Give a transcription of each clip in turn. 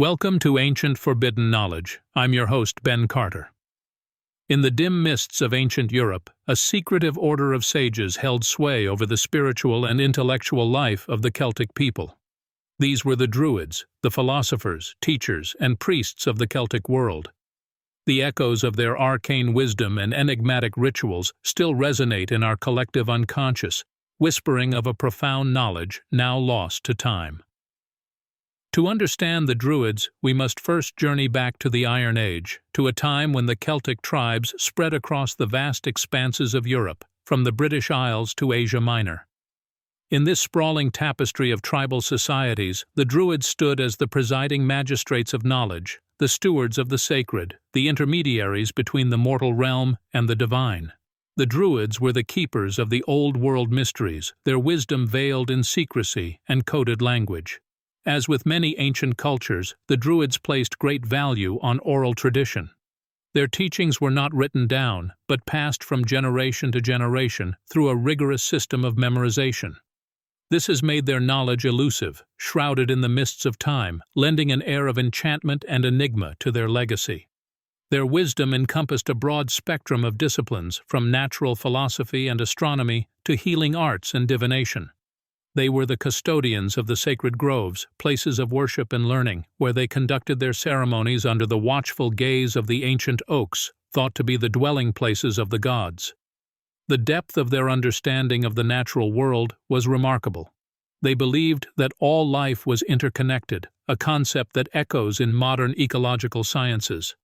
Welcome to Ancient Forbidden Knowledge. I'm your host, Ben Carter. In the dim mists of ancient Europe, a secretive order of sages held sway over the spiritual and intellectual life of the Celtic people. These were the Druids, the philosophers, teachers, and priests of the Celtic world. The echoes of their arcane wisdom and enigmatic rituals still resonate in our collective unconscious, whispering of a profound knowledge now lost to time. To understand the Druids, we must first journey back to the Iron Age, to a time when the Celtic tribes spread across the vast expanses of Europe, from the British Isles to Asia Minor. In this sprawling tapestry of tribal societies, the Druids stood as the presiding magistrates of knowledge, the stewards of the sacred, the intermediaries between the mortal realm and the divine. The Druids were the keepers of the old world mysteries, their wisdom veiled in secrecy and coded language. As with many ancient cultures, the Druids placed great value on oral tradition. Their teachings were not written down, but passed from generation to generation through a rigorous system of memorization. This has made their knowledge elusive, shrouded in the mists of time, lending an air of enchantment and enigma to their legacy. Their wisdom encompassed a broad spectrum of disciplines, from natural philosophy and astronomy to healing arts and divination. They were the custodians of the sacred groves, places of worship and learning, where they conducted their ceremonies under the watchful gaze of the ancient oaks, thought to be the dwelling places of the gods. The depth of their understanding of the natural world was remarkable. They believed that all life was interconnected, a concept that echoes in modern ecological sciences.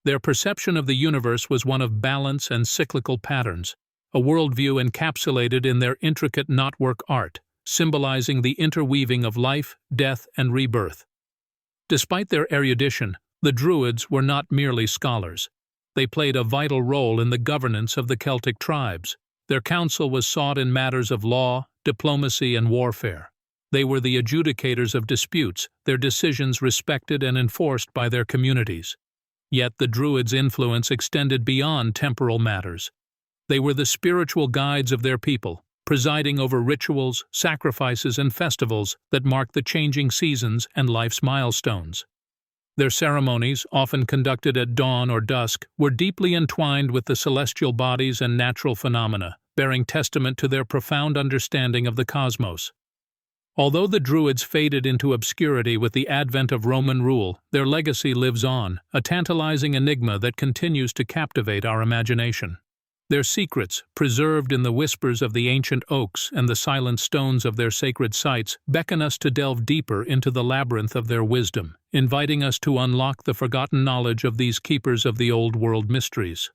Their perception of the universe was one of balance and cyclical patterns, a worldview encapsulated in their intricate knotwork art, symbolizing the interweaving of life, death, and rebirth. Despite their erudition, the Druids were not merely scholars. They played a vital role in the governance of the Celtic tribes. Their counsel was sought in matters of law, diplomacy, and warfare. They were the adjudicators of disputes, their decisions respected and enforced by their communities. Yet the Druids' influence extended beyond temporal matters. They were the spiritual guides of their people, presiding over rituals, sacrifices, and festivals that marked the changing seasons and life's milestones. Their ceremonies, often conducted at dawn or dusk, were deeply entwined with the celestial bodies and natural phenomena, bearing testament to their profound understanding of the cosmos. Although the Druids faded into obscurity with the advent of Roman rule, their legacy lives on, a tantalizing enigma that continues to captivate our imagination. Their secrets, preserved in the whispers of the ancient oaks and the silent stones of their sacred sites, beckon us to delve deeper into the labyrinth of their wisdom, inviting us to unlock the forgotten knowledge of these keepers of the old world mysteries.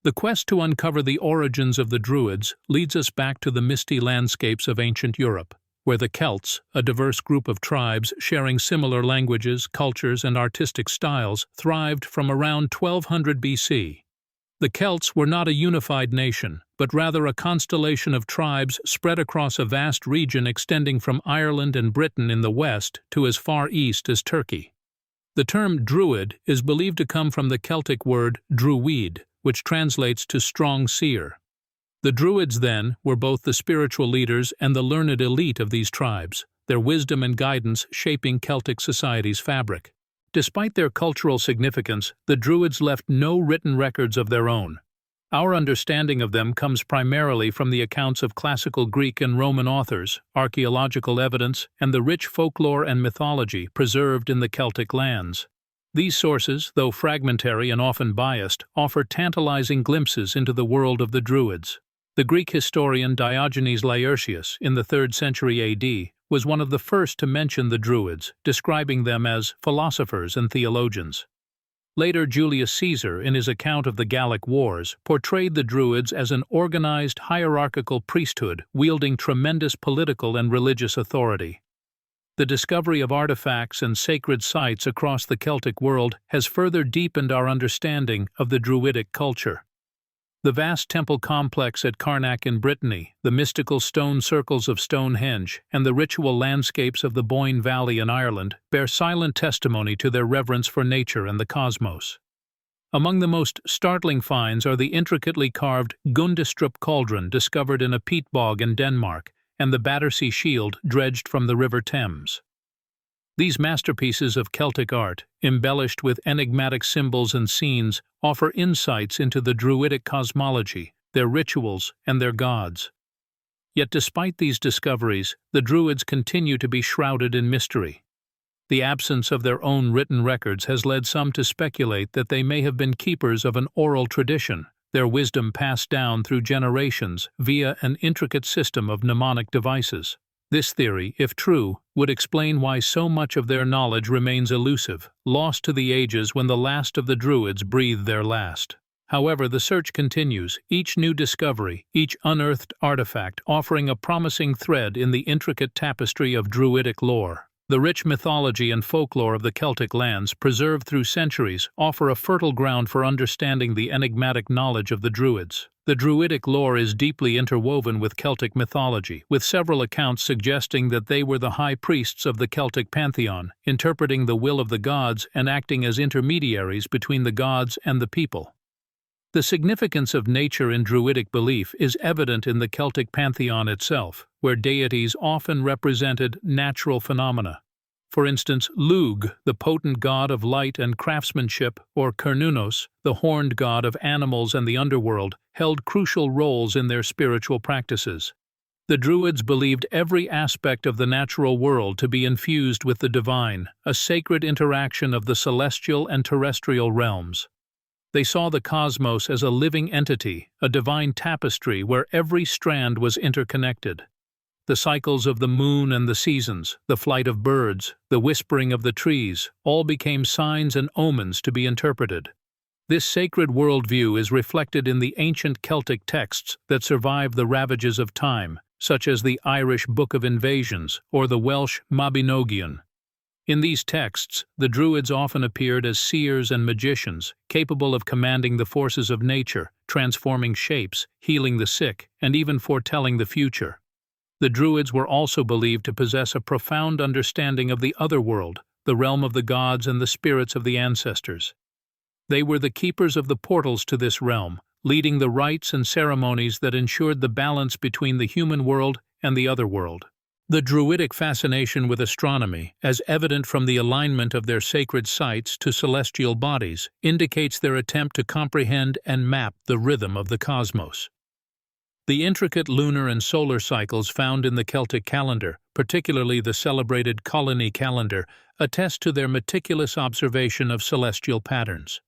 The quest to uncover the origins of the Druids leads us back to the misty landscapes of ancient Europe, where the Celts, a diverse group of tribes sharing similar languages, cultures, and artistic styles, thrived from around 1200 BC. The Celts were not a unified nation, but rather a constellation of tribes spread across a vast region extending from Ireland and Britain in the west to as far east as Turkey. The term Druid is believed to come from the Celtic word druid, which translates to strong seer. The Druids, then, were both the spiritual leaders and the learned elite of these tribes, their wisdom and guidance shaping Celtic society's fabric. Despite their cultural significance, the Druids left no written records of their own. Our understanding of them comes primarily from the accounts of classical Greek and Roman authors, archaeological evidence, and the rich folklore and mythology preserved in the Celtic lands. These sources, though fragmentary and often biased, offer tantalizing glimpses into the world of the Druids. The Greek historian Diogenes Laertius, in the 3rd century AD, was one of the first to mention the Druids, describing them as philosophers and theologians. Later, Julius Caesar, in his account of the Gallic Wars, portrayed the Druids as an organized, hierarchical priesthood wielding tremendous political and religious authority. The discovery of artifacts and sacred sites across the Celtic world has further deepened our understanding of the Druidic culture. The vast temple complex at Carnac in Brittany, the mystical stone circles of Stonehenge, and the ritual landscapes of the Boyne Valley in Ireland bear silent testimony to their reverence for nature and the cosmos. Among the most startling finds are the intricately carved Gundestrup cauldron discovered in a peat bog in Denmark, and the Battersea shield dredged from the River Thames. These masterpieces of Celtic art, embellished with enigmatic symbols and scenes, offer insights into the Druidic cosmology, their rituals, and their gods. Yet despite these discoveries, the Druids continue to be shrouded in mystery. The absence of their own written records has led some to speculate that they may have been keepers of an oral tradition, their wisdom passed down through generations via an intricate system of mnemonic devices. This theory, if true, would explain why so much of their knowledge remains elusive, lost to the ages when the last of the Druids breathed their last. However, the search continues, each new discovery, each unearthed artifact offering a promising thread in the intricate tapestry of Druidic lore. The rich mythology and folklore of the Celtic lands, preserved through centuries, offer a fertile ground for understanding the enigmatic knowledge of the Druids. The Druidic lore is deeply interwoven with Celtic mythology, with several accounts suggesting that they were the high priests of the Celtic pantheon, interpreting the will of the gods and acting as intermediaries between the gods and the people. The significance of nature in Druidic belief is evident in the Celtic pantheon itself, where deities often represented natural phenomena. For instance, Lugh, the potent god of light and craftsmanship, or Cernunnos, the horned god of animals and the underworld, held crucial roles in their spiritual practices. The Druids believed every aspect of the natural world to be infused with the divine, a sacred interaction of the celestial and terrestrial realms. They saw the cosmos as a living entity, a divine tapestry where every strand was interconnected. The cycles of the moon and the seasons, the flight of birds, the whispering of the trees, all became signs and omens to be interpreted. This sacred worldview is reflected in the ancient Celtic texts that survive the ravages of time, such as the Irish Book of Invasions or the Welsh Mabinogion. In these texts, the Druids often appeared as seers and magicians, capable of commanding the forces of nature, transforming shapes, healing the sick, and even foretelling the future. The Druids were also believed to possess a profound understanding of the otherworld, the realm of the gods and the spirits of the ancestors. They were the keepers of the portals to this realm, leading the rites and ceremonies that ensured the balance between the human world and the otherworld. The Druidic fascination with astronomy, as evident from the alignment of their sacred sites to celestial bodies, indicates their attempt to comprehend and map the rhythm of the cosmos. The intricate lunar and solar cycles found in the Celtic calendar, particularly the celebrated colony calendar, attest to their meticulous observation of celestial patterns.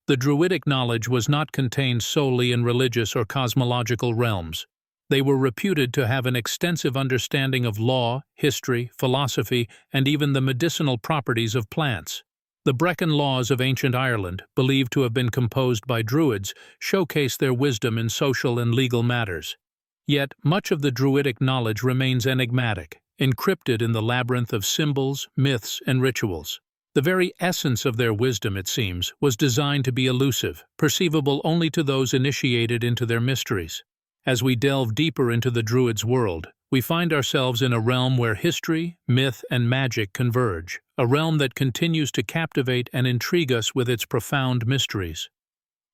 The Druidic knowledge was not contained solely in religious or cosmological realms. They were reputed to have an extensive understanding of law, history, philosophy, and even the medicinal properties of plants. The Brecon laws of ancient Ireland, believed to have been composed by Druids, showcase their wisdom in social and legal matters. Yet, much of the Druidic knowledge remains enigmatic, encrypted in the labyrinth of symbols, myths, and rituals. The very essence of their wisdom, it seems, was designed to be elusive, perceivable only to those initiated into their mysteries. As we delve deeper into the Druids' world, we find ourselves in a realm where history, myth, and magic converge, a realm that continues to captivate and intrigue us with its profound mysteries.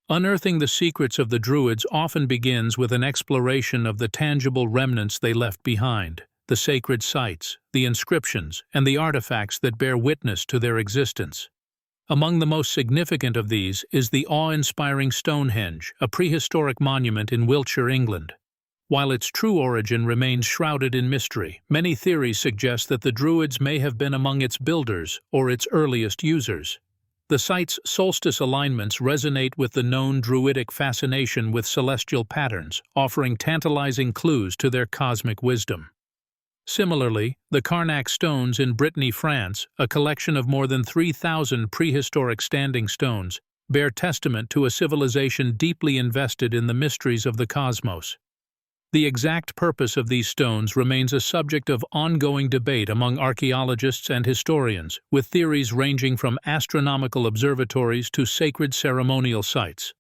Unearthing the secrets of the Druids often begins with an exploration of the tangible remnants they left behind, the sacred sites, the inscriptions, and the artifacts that bear witness to their existence. Among the most significant of these is the awe-inspiring Stonehenge, a prehistoric monument in Wiltshire, England. While its true origin remains shrouded in mystery, many theories suggest that the Druids may have been among its builders or its earliest users. The site's solstice alignments resonate with the known Druidic fascination with celestial patterns, offering tantalizing clues to their cosmic wisdom. Similarly, the Carnac stones in Brittany, France, a collection of more than 3,000 prehistoric standing stones, bear testament to a civilization deeply invested in the mysteries of the cosmos. The exact purpose of these stones remains a subject of ongoing debate among archaeologists and historians, with theories ranging from astronomical observatories to sacred ceremonial sites.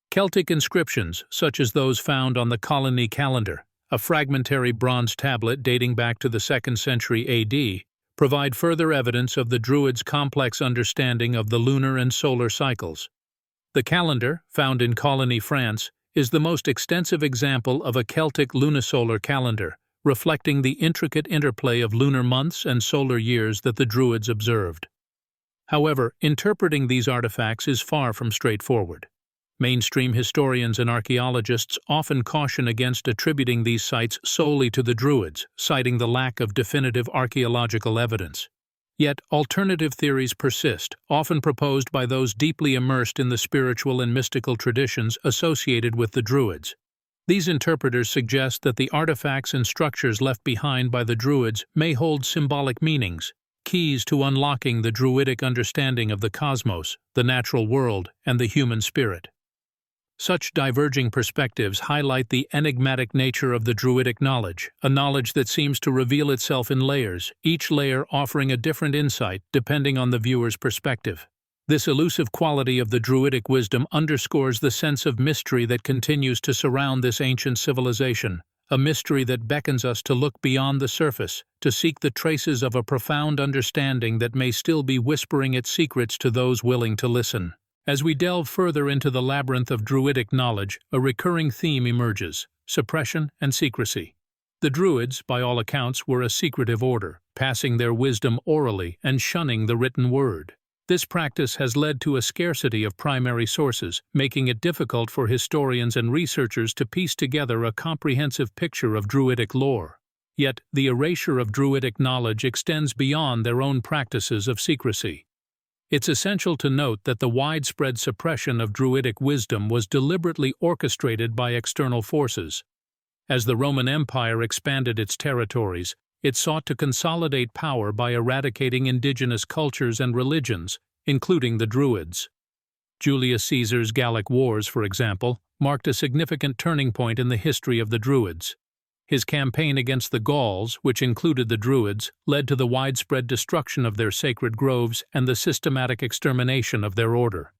Celtic inscriptions, such as those found on the colony calendar, a fragmentary bronze tablet dating back to the 2nd century AD, provide further evidence of the Druids' complex understanding of the lunar and solar cycles. The calendar, found in Colony, France, is the most extensive example of a Celtic lunisolar calendar, reflecting the intricate interplay of lunar months and solar years that the Druids observed. However, interpreting these artifacts is far from straightforward. Mainstream historians and archaeologists often caution against attributing these sites solely to the Druids, citing the lack of definitive archaeological evidence. Yet, alternative theories persist, often proposed by those deeply immersed in the spiritual and mystical traditions associated with the Druids. These interpreters suggest that the artifacts and structures left behind by the Druids may hold symbolic meanings, keys to unlocking the Druidic understanding of the cosmos, the natural world, and the human spirit. Such diverging perspectives highlight the enigmatic nature of the Druidic knowledge, a knowledge that seems to reveal itself in layers, each layer offering a different insight depending on the viewer's perspective. This elusive quality of the Druidic wisdom underscores the sense of mystery that continues to surround this ancient civilization, a mystery that beckons us to look beyond the surface, to seek the traces of a profound understanding that may still be whispering its secrets to those willing to listen. As we delve further into the labyrinth of Druidic knowledge, a recurring theme emerges: suppression and secrecy. The Druids, by all accounts, were a secretive order, passing their wisdom orally and shunning the written word. This practice has led to a scarcity of primary sources, making it difficult for historians and researchers to piece together a comprehensive picture of Druidic lore. Yet, the erasure of Druidic knowledge extends beyond their own practices of secrecy. It's essential to note that the widespread suppression of Druidic wisdom was deliberately orchestrated by external forces. As the Roman Empire expanded its territories, it sought to consolidate power by eradicating indigenous cultures and religions, including the Druids. Julius Caesar's Gallic Wars, for example, marked a significant turning point in the history of the Druids. His campaign against the Gauls, which included the Druids, led to the widespread destruction of their sacred groves and the systematic extermination of their order.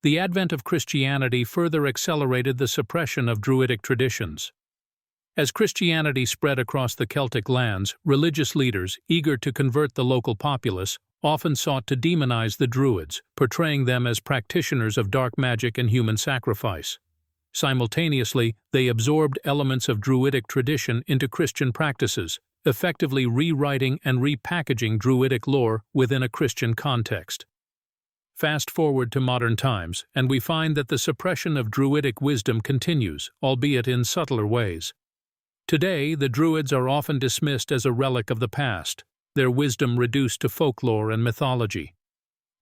The advent of Christianity further accelerated the suppression of Druidic traditions. As Christianity spread across the Celtic lands, religious leaders, eager to convert the local populace, often sought to demonize the Druids, portraying them as practitioners of dark magic and human sacrifice. Simultaneously, they absorbed elements of Druidic tradition into Christian practices, effectively rewriting and repackaging Druidic lore within a Christian context. Fast forward to modern times, and we find that the suppression of Druidic wisdom continues, albeit in subtler ways. Today, the Druids are often dismissed as a relic of the past, their wisdom reduced to folklore and mythology.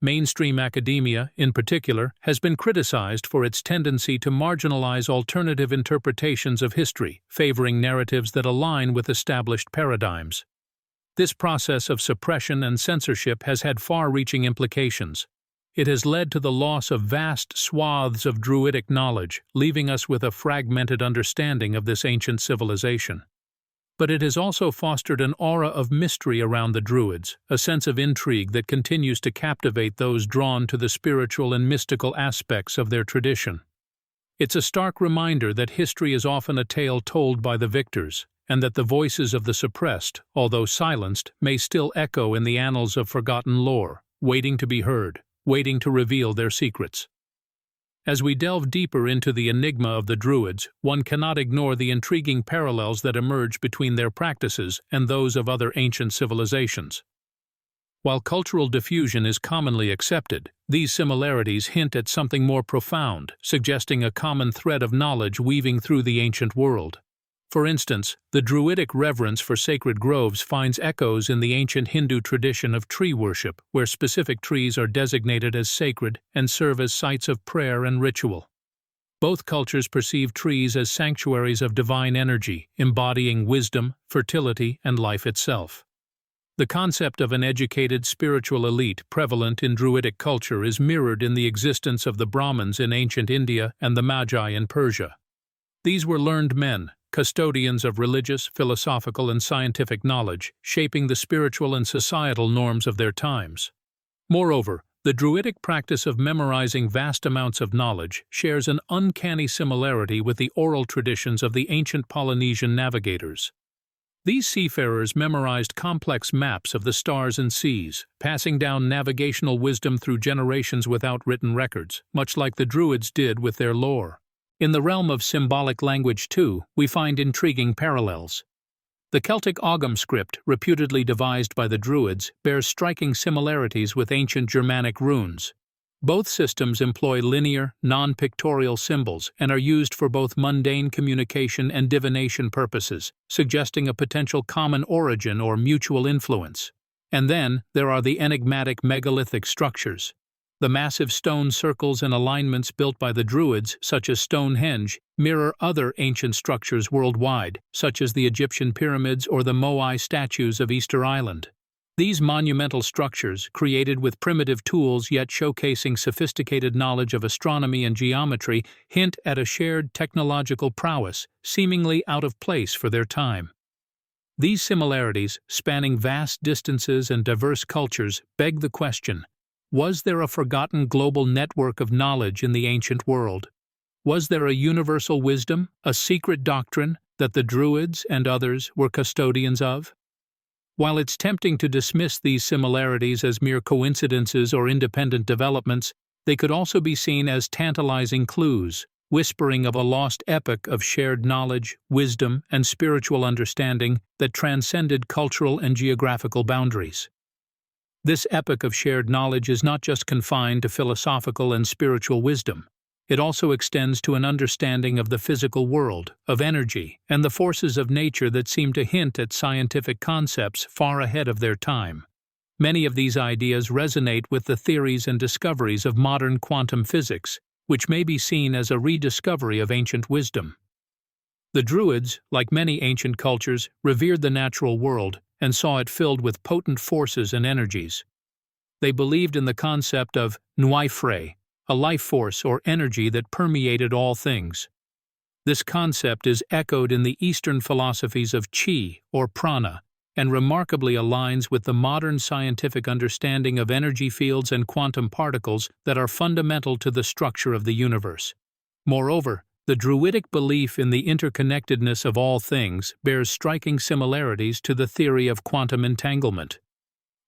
Mainstream academia, in particular, has been criticized for its tendency to marginalize alternative interpretations of history, favoring narratives that align with established paradigms. This process of suppression and censorship has had far-reaching implications. It has led to the loss of vast swaths of Druidic knowledge, leaving us with a fragmented understanding of this ancient civilization. But it has also fostered an aura of mystery around the Druids, a sense of intrigue that continues to captivate those drawn to the spiritual and mystical aspects of their tradition. It's a stark reminder that history is often a tale told by the victors, and that the voices of the suppressed, although silenced, may still echo in the annals of forgotten lore, waiting to be heard, waiting to reveal their secrets. As we delve deeper into the enigma of the Druids, one cannot ignore the intriguing parallels that emerge between their practices and those of other ancient civilizations. While cultural diffusion is commonly accepted, these similarities hint at something more profound, suggesting a common thread of knowledge weaving through the ancient world. For instance, the Druidic reverence for sacred groves finds echoes in the ancient Hindu tradition of tree worship, where specific trees are designated as sacred and serve as sites of prayer and ritual. Both cultures perceive trees as sanctuaries of divine energy, embodying wisdom, fertility, and life itself. The concept of an educated spiritual elite prevalent in Druidic culture is mirrored in the existence of the Brahmins in ancient India and the Magi in Persia. These were learned men, custodians of religious, philosophical, and scientific knowledge, shaping the spiritual and societal norms of their times. Moreover, the Druidic practice of memorizing vast amounts of knowledge shares an uncanny similarity with the oral traditions of the ancient Polynesian navigators. These seafarers memorized complex maps of the stars and seas, passing down navigational wisdom through generations without written records, much like the Druids did with their lore. In the realm of symbolic language, too, we find intriguing parallels. The Celtic Ogham script, reputedly devised by the Druids, bears striking similarities with ancient Germanic runes. Both systems employ linear, non-pictorial symbols and are used for both mundane communication and divination purposes, suggesting a potential common origin or mutual influence. And then, there are the enigmatic megalithic structures. The massive stone circles and alignments built by the Druids, such as Stonehenge, mirror other ancient structures worldwide, such as the Egyptian pyramids or the Moai statues of Easter Island. These monumental structures, created with primitive tools yet showcasing sophisticated knowledge of astronomy and geometry, hint at a shared technological prowess, seemingly out of place for their time. These similarities, spanning vast distances and diverse cultures, beg the question: was there a forgotten global network of knowledge in the ancient world? Was there a universal wisdom, a secret doctrine, that the Druids and others were custodians of? While it's tempting to dismiss these similarities as mere coincidences or independent developments, they could also be seen as tantalizing clues, whispering of a lost epoch of shared knowledge, wisdom, and spiritual understanding that transcended cultural and geographical boundaries. This epoch of shared knowledge is not just confined to philosophical and spiritual wisdom. It also extends to an understanding of the physical world, of energy, and the forces of nature that seem to hint at scientific concepts far ahead of their time. Many of these ideas resonate with the theories and discoveries of modern quantum physics, which may be seen as a rediscovery of ancient wisdom. The Druids, like many ancient cultures, revered the natural world and saw it filled with potent forces and energies. They believed in the concept of Nuifre, a life force or energy that permeated all things. This concept is echoed in the Eastern philosophies of Qi or prana, and remarkably aligns with the modern scientific understanding of energy fields and quantum particles that are fundamental to the structure of the universe. Moreover, the Druidic belief in the interconnectedness of all things bears striking similarities to the theory of quantum entanglement.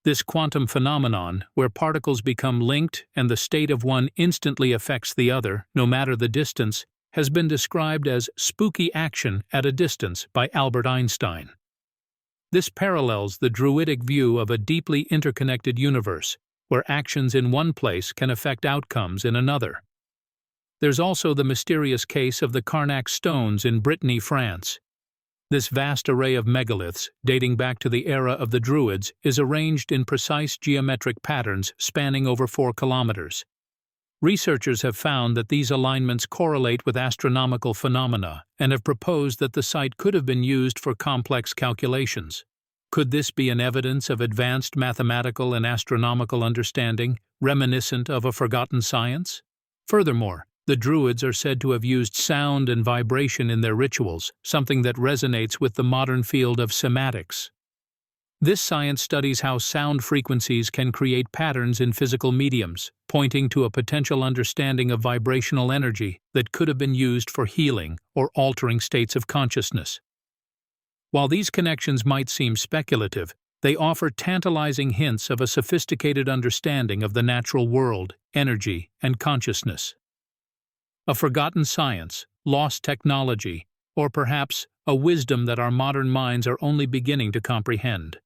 This quantum phenomenon, where particles become linked and the state of one instantly affects the other, no matter the distance, has been described as spooky action at a distance by Albert Einstein. This parallels the Druidic view of a deeply interconnected universe, where actions in one place can affect outcomes in another. There's also the mysterious case of the Carnac stones in Brittany, France. This vast array of megaliths, dating back to the era of the Druids, is arranged in precise geometric patterns spanning over 4 kilometers. Researchers have found that these alignments correlate with astronomical phenomena and have proposed that the site could have been used for complex calculations. Could this be an evidence of advanced mathematical and astronomical understanding, reminiscent of a forgotten science? Furthermore, the Druids are said to have used sound and vibration in their rituals, something that resonates with the modern field of sematics. This science studies how sound frequencies can create patterns in physical mediums, pointing to a potential understanding of vibrational energy that could have been used for healing or altering states of consciousness. While these connections might seem speculative, they offer tantalizing hints of a sophisticated understanding of the natural world, energy, and consciousness. A forgotten science, lost technology, or perhaps a wisdom that our modern minds are only beginning to comprehend.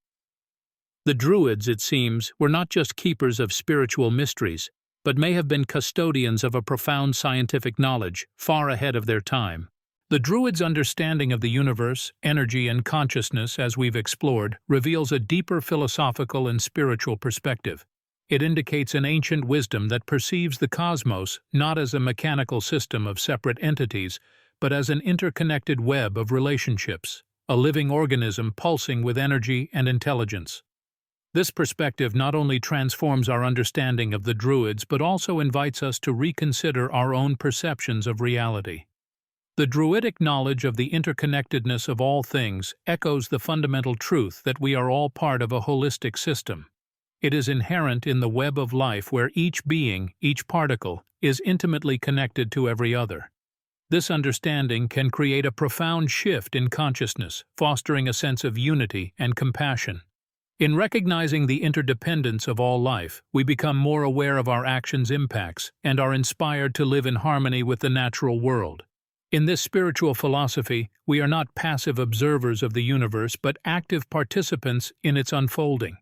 The Druids, it seems, were not just keepers of spiritual mysteries, but may have been custodians of a profound scientific knowledge far ahead of their time. The Druids' understanding of the universe, energy, and consciousness, as we've explored, reveals a deeper philosophical and spiritual perspective. It indicates an ancient wisdom that perceives the cosmos not as a mechanical system of separate entities, but as an interconnected web of relationships, a living organism pulsing with energy and intelligence. This perspective not only transforms our understanding of the Druids but also invites us to reconsider our own perceptions of reality. The Druidic knowledge of the interconnectedness of all things echoes the fundamental truth that we are all part of a holistic system. It is inherent in the web of life where each being, each particle, is intimately connected to every other. This understanding can create a profound shift in consciousness, fostering a sense of unity and compassion. In recognizing the interdependence of all life, we become more aware of our actions' impacts and are inspired to live in harmony with the natural world. In this spiritual philosophy, we are not passive observers of the universe but active participants in its unfolding.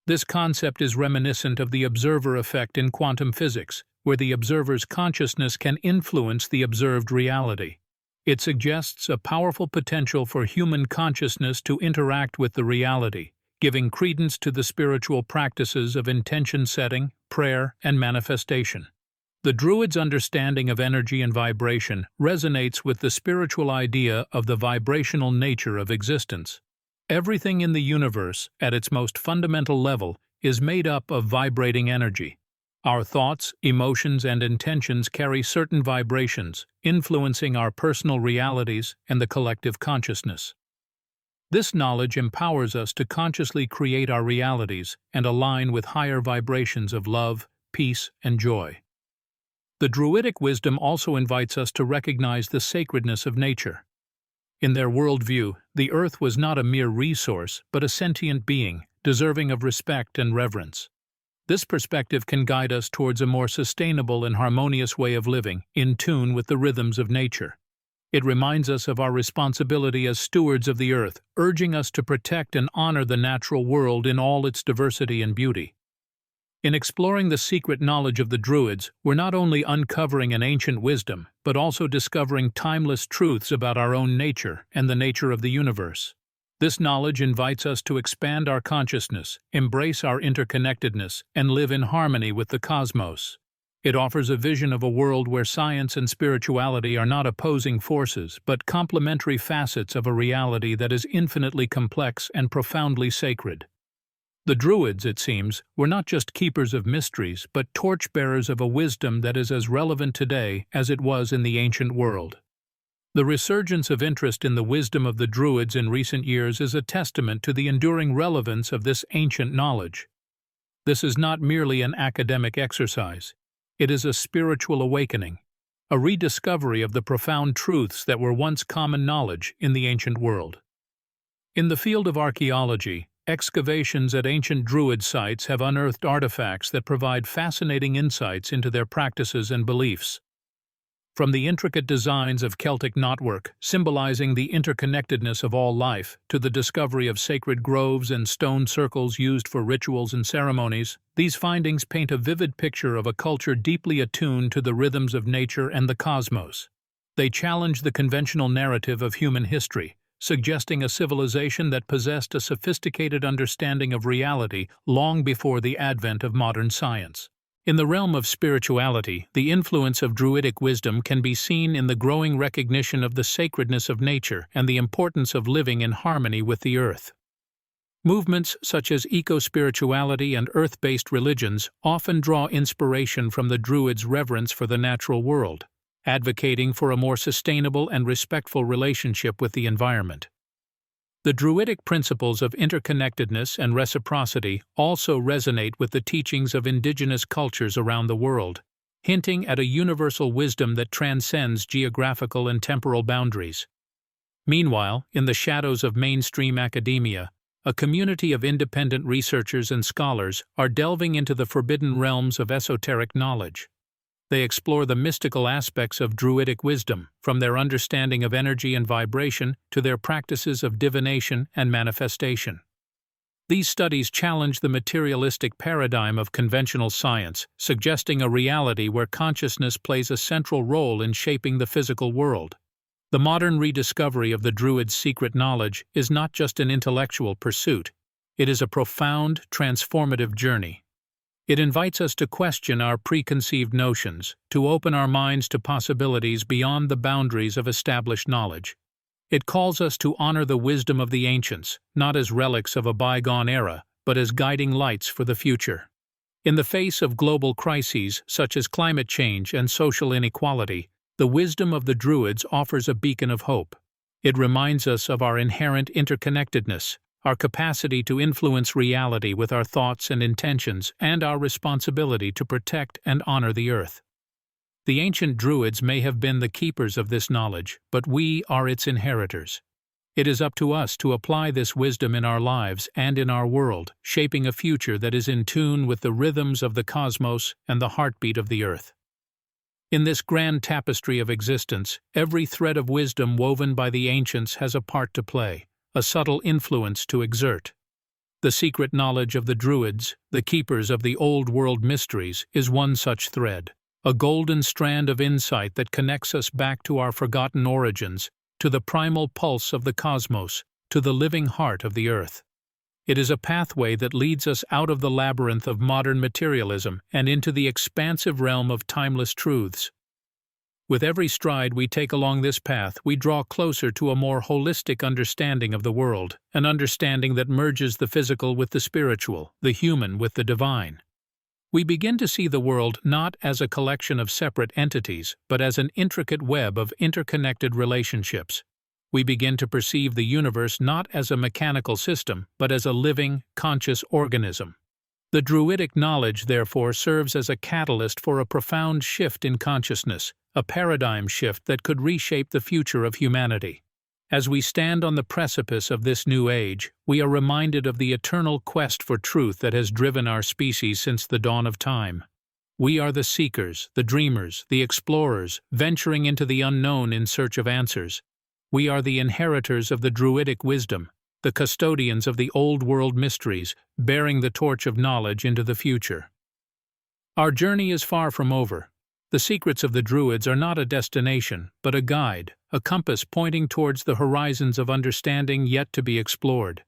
This concept is reminiscent of the observer effect in quantum physics, where the observer's consciousness can influence the observed reality. It suggests a powerful potential for human consciousness to interact with the reality, giving credence to the spiritual practices of intention setting, prayer, and manifestation. The Druids' understanding of energy and vibration resonates with the spiritual idea of the vibrational nature of existence. Everything in the universe, at its most fundamental level, is made up of vibrating energy. Our thoughts, emotions, and intentions carry certain vibrations, influencing our personal realities and the collective consciousness. This knowledge empowers us to consciously create our realities and align with higher vibrations of love, peace, and joy. The Druidic wisdom also invites us to recognize the sacredness of nature. In their worldview, the earth was not a mere resource, but a sentient being, deserving of respect and reverence. This perspective can guide us towards a more sustainable and harmonious way of living, in tune with the rhythms of nature. It reminds us of our responsibility as stewards of the earth, urging us to protect and honor the natural world in all its diversity and beauty. In exploring the secret knowledge of the Druids, we're not only uncovering an ancient wisdom, but also discovering timeless truths about our own nature and the nature of the universe. This knowledge invites us to expand our consciousness, embrace our interconnectedness, and live in harmony with the cosmos. It offers a vision of a world where science and spirituality are not opposing forces, but complementary facets of a reality that is infinitely complex and profoundly sacred. The Druids, it seems, were not just keepers of mysteries, but torchbearers of a wisdom that is as relevant today as it was in the ancient world. The resurgence of interest in the wisdom of the Druids in recent years is a testament to the enduring relevance of this ancient knowledge. This is not merely an academic exercise. It is a spiritual awakening, a rediscovery of the profound truths that were once common knowledge in the ancient world. In the field of archaeology, excavations at ancient Druid sites have unearthed artifacts that provide fascinating insights into their practices and beliefs. From the intricate designs of Celtic knotwork, symbolizing the interconnectedness of all life, to the discovery of sacred groves and stone circles used for rituals and ceremonies, these findings paint a vivid picture of a culture deeply attuned to the rhythms of nature and the cosmos. They challenge the conventional narrative of human history, suggesting a civilization that possessed a sophisticated understanding of reality long before the advent of modern science. In the realm of spirituality, the influence of Druidic wisdom can be seen in the growing recognition of the sacredness of nature and the importance of living in harmony with the earth. Movements such as eco-spirituality and earth-based religions often draw inspiration from the Druids' reverence for the natural world, advocating for a more sustainable and respectful relationship with the environment. The Druidic principles of interconnectedness and reciprocity also resonate with the teachings of indigenous cultures around the world, hinting at a universal wisdom that transcends geographical and temporal boundaries. Meanwhile, in the shadows of mainstream academia, a community of independent researchers and scholars are delving into the forbidden realms of esoteric knowledge. They explore the mystical aspects of Druidic wisdom, from their understanding of energy and vibration to their practices of divination and manifestation. These studies challenge the materialistic paradigm of conventional science, suggesting a reality where consciousness plays a central role in shaping the physical world. The modern rediscovery of the Druids' secret knowledge is not just an intellectual pursuit, it is a profound, transformative journey. It invites us to question our preconceived notions, to open our minds to possibilities beyond the boundaries of established knowledge. It calls us to honor the wisdom of the ancients, not as relics of a bygone era, but as guiding lights for the future. In the face of global crises such as climate change and social inequality, the wisdom of the Druids offers a beacon of hope. It reminds us of our inherent interconnectedness, our capacity to influence reality with our thoughts and intentions, and our responsibility to protect and honor the earth. The ancient Druids may have been the keepers of this knowledge, but we are its inheritors. It is up to us to apply this wisdom in our lives and in our world, shaping a future that is in tune with the rhythms of the cosmos and the heartbeat of the earth. In this grand tapestry of existence, every thread of wisdom woven by the ancients has a part to play, a subtle influence to exert. The secret knowledge of the Druids, the keepers of the old world mysteries, is one such thread, a golden strand of insight that connects us back to our forgotten origins, to the primal pulse of the cosmos, to the living heart of the earth. It is a pathway that leads us out of the labyrinth of modern materialism and into the expansive realm of timeless truths. With every stride we take along this path, we draw closer to a more holistic understanding of the world, an understanding that merges the physical with the spiritual, the human with the divine. We begin to see the world not as a collection of separate entities, but as an intricate web of interconnected relationships. We begin to perceive the universe not as a mechanical system, but as a living, conscious organism. The Druidic knowledge, therefore, serves as a catalyst for a profound shift in consciousness, a paradigm shift that could reshape the future of humanity. As we stand on the precipice of this new age, we are reminded of the eternal quest for truth that has driven our species since the dawn of time. We are the seekers, the dreamers, the explorers, venturing into the unknown in search of answers. We are the inheritors of the Druidic wisdom, the custodians of the old world mysteries, bearing the torch of knowledge into the future. Our journey is far from over. The secrets of the Druids are not a destination, but a guide, a compass pointing towards the horizons of understanding yet to be explored.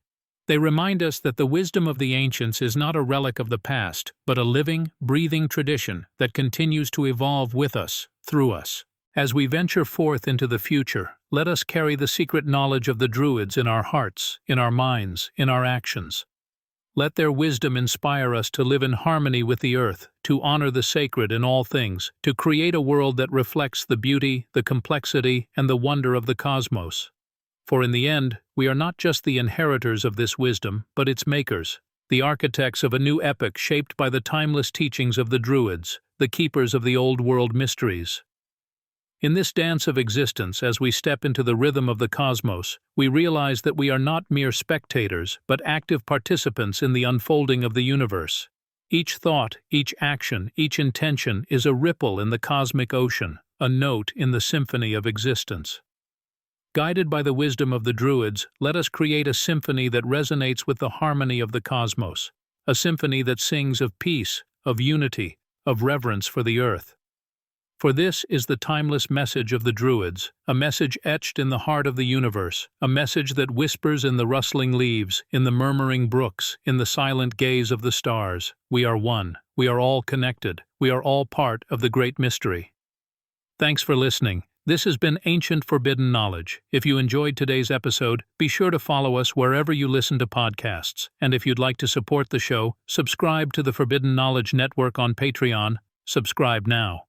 They remind us that the wisdom of the ancients is not a relic of the past, but a living, breathing tradition that continues to evolve with us, through us. As we venture forth into the future, let us carry the secret knowledge of the Druids in our hearts, in our minds, in our actions. Let their wisdom inspire us to live in harmony with the earth, to honor the sacred in all things, to create a world that reflects the beauty, the complexity, and the wonder of the cosmos. For in the end, we are not just the inheritors of this wisdom, but its makers, the architects of a new epoch shaped by the timeless teachings of the Druids, the keepers of the old world mysteries. In this dance of existence, as we step into the rhythm of the cosmos, we realize that we are not mere spectators, but active participants in the unfolding of the universe. Each thought, each action, each intention is a ripple in the cosmic ocean, a note in the symphony of existence. Guided by the wisdom of the Druids, let us create a symphony that resonates with the harmony of the cosmos, a symphony that sings of peace, of unity, of reverence for the earth. For this is the timeless message of the Druids, a message etched in the heart of the universe, a message that whispers in the rustling leaves, in the murmuring brooks, in the silent gaze of the stars. We are one. We are all connected. We are all part of the great mystery. Thanks for listening. This has been Ancient Forbidden Knowledge. If you enjoyed today's episode, be sure to follow us wherever you listen to podcasts. And if you'd like to support the show, subscribe to the Forbidden Knowledge Network on Patreon. Subscribe now.